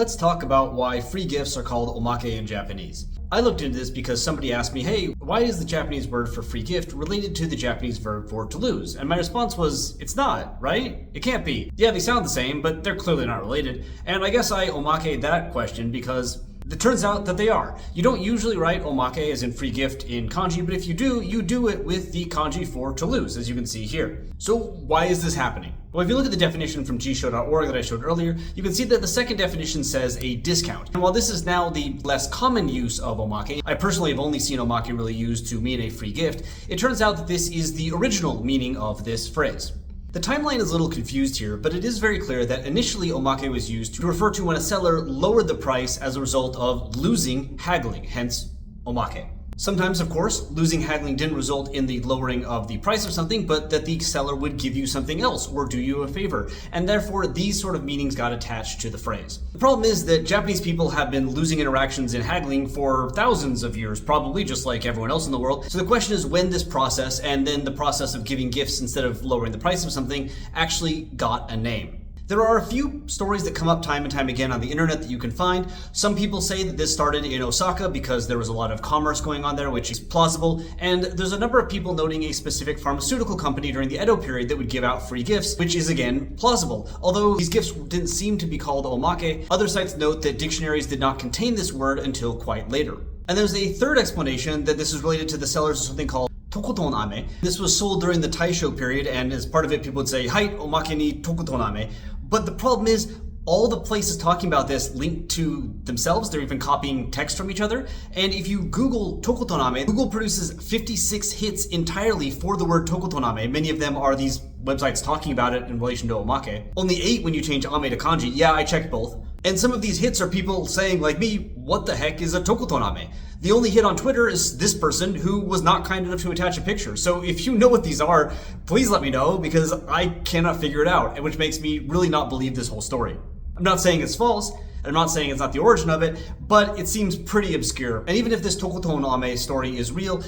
Let's talk about why free gifts are called omake in Japanese. I looked into this because somebody asked me, hey, why is the Japanese word for free gift related to the Japanese verb for to lose? And my response was, it's not, right? It can't be. Yeah, they sound the same, but they're clearly not related. And I guess I omake that question because it turns out that they are. You don't usually write omake as in free gift in kanji, but if you do it with the kanji for to lose, as you can see here. So why is this happening? Well, if you look at the definition from jisho.org that I showed earlier, you can see that the second definition says a discount. And while this is now the less common use of omake, I personally have only seen omake really used to mean a free gift, it turns out that this is the original meaning of this phrase. The timeline is a little confused here, but it is very clear that initially omake was used to refer to when a seller lowered the price as a result of losing haggling, hence omake. Sometimes, of course, losing haggling didn't result in the lowering of the price of something, but that the seller would give you something else or do you a favor, and therefore these sort of meanings got attached to the phrase. The problem is that Japanese people have been losing interactions in haggling for thousands of years, probably just like everyone else in the world. So the question is when this process, and then the process of giving gifts instead of lowering the price of something, actually got a name. There are a few stories that come up time and time again on the internet that you can find. Some people say that this started in Osaka because there was a lot of commerce going on there, which is plausible. And there's a number of people noting a specific pharmaceutical company during the Edo period that would give out free gifts, which is again plausible. Although these gifts didn't seem to be called omake, other sites note that dictionaries did not contain this word until quite later. And there's a third explanation that this is related to the sellers of something called tokoton ame. This was sold during the Taisho period, and as part of it, people would say, "Hai, omake ni tokoton ame." But the problem is, all the places talking about this link to themselves. They're even copying text from each other. And if you Google tokotoname, Google produces 56 hits entirely for the word tokotoname. Many of them are these websites talking about it in relation to omake. Only 8 when you change ame to kanji. Yeah, I checked both. And some of these hits are people saying, like me, what the heck is a tokotoname? The only hit on Twitter is this person who was not kind enough to attach a picture. So if you know what these are, please let me know because I cannot figure it out, which makes me really not believe this whole story. I'm not saying it's false, and I'm not saying it's not the origin of it, but it seems pretty obscure. And even if this tokoton ame story is real,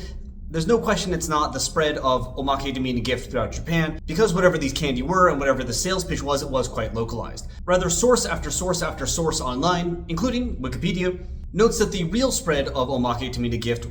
there's no question it's not the spread of omake to mean a gift throughout Japan, because whatever these candy were and whatever the sales pitch was, it was quite localized. Rather, source after source after source online, including Wikipedia, notes that the real spread of omake to mean a gift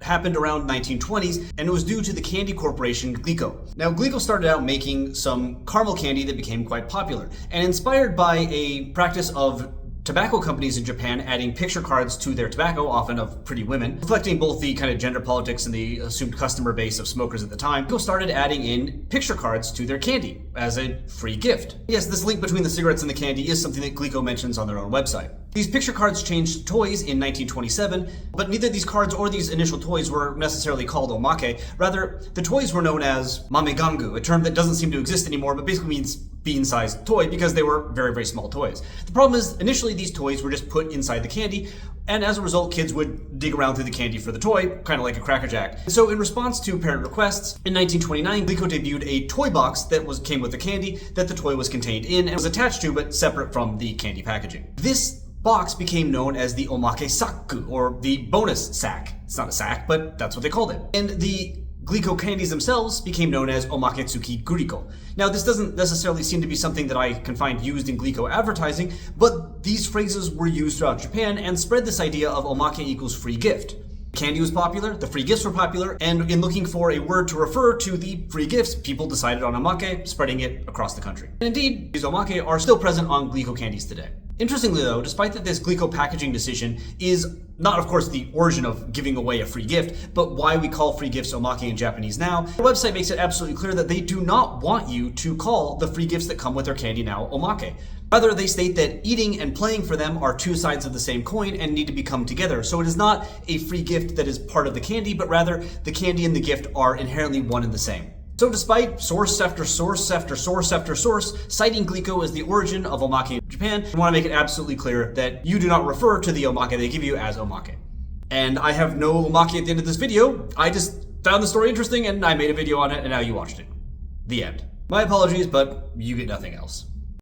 happened around 1920s, and it was due to the candy corporation Glico. Now, Glico started out making some caramel candy that became quite popular, and inspired by a practice of tobacco companies in Japan adding picture cards to their tobacco, often of pretty women, reflecting both the kind of gender politics and the assumed customer base of smokers at the time. Glico started adding in picture cards to their candy as a free gift. Yes, this link between the cigarettes and the candy is something that Glico mentions on their own website. These picture cards changed to toys in 1927, but neither these cards or these initial toys were necessarily called omake. Rather, the toys were known as mamegangu, a term that doesn't seem to exist anymore, but basically means bean-sized toy because they were very, very small toys. The problem is, initially these toys were just put inside the candy, and as a result, kids would dig around through the candy for the toy, kind of like a Cracker Jack. So in response to parent requests, in 1929, Glico debuted a toy box that came with the candy that the toy was contained in and was attached to, but separate from the candy packaging. This box became known as the omake saku, or the bonus sack. It's not a sack, but that's what they called it. And the Glico candies themselves became known as omaketsuki guriko. Now, this doesn't necessarily seem to be something that I can find used in Glico advertising, but these phrases were used throughout Japan and spread this idea of omake equals free gift. Candy was popular, the free gifts were popular, and in looking for a word to refer to the free gifts, people decided on omake, spreading it across the country. And indeed, these omake are still present on Glico candies today. Interestingly though, despite that this Glico packaging decision is not, of course, the origin of giving away a free gift, but why we call free gifts omake in Japanese now, the website makes it absolutely clear that they do not want you to call the free gifts that come with their candy now omake. Rather, they state that eating and playing for them are two sides of the same coin and need to be come together. So it is not a free gift that is part of the candy, but rather the candy and the gift are inherently one and the same. So despite source after source after source after source citing Glico as the origin of omake in Japan, I want to make it absolutely clear that you do not refer to the omake they give you as omake. And I have no omake at the end of this video. I just found the story interesting and I made a video on it and now you watched it. The end. My apologies, but you get nothing else.